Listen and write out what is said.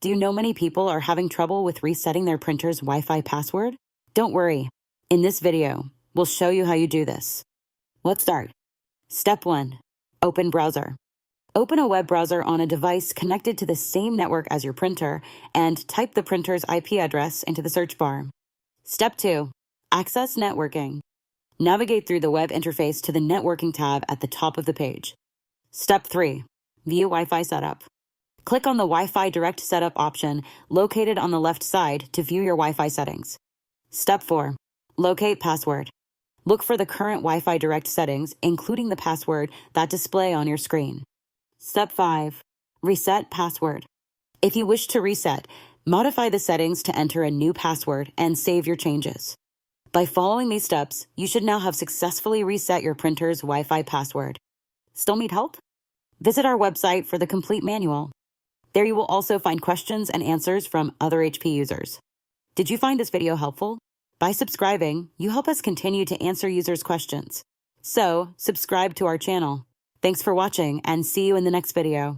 Do you know many people are having trouble with resetting their printer's Wi-Fi password? Don't worry. In this video, we'll show you how you do this. Let's start. Step 1. Open browser. Open a web browser on a device connected to the same network as your printer and type the printer's IP address into the search bar. Step 2. Access networking. Navigate through the web interface to the networking tab at the top of the page. Step 3. View Wi-Fi setup. Click on the Wi-Fi Direct Setup option located on the left side to view your Wi-Fi settings. Step 4. Locate password. Look for the current Wi-Fi Direct settings, including the password that display on your screen. Step 5. Reset password. If you wish to reset, modify the settings to enter a new password and save your changes. By following these steps, you should now have successfully reset your printer's Wi-Fi password. Still need help? Visit our website for the complete manual. There you will also find questions and answers from other HP users. Did you find this video helpful? By subscribing, you help us continue to answer users' questions. So, subscribe to our channel. Thanks for watching and see you in the next video.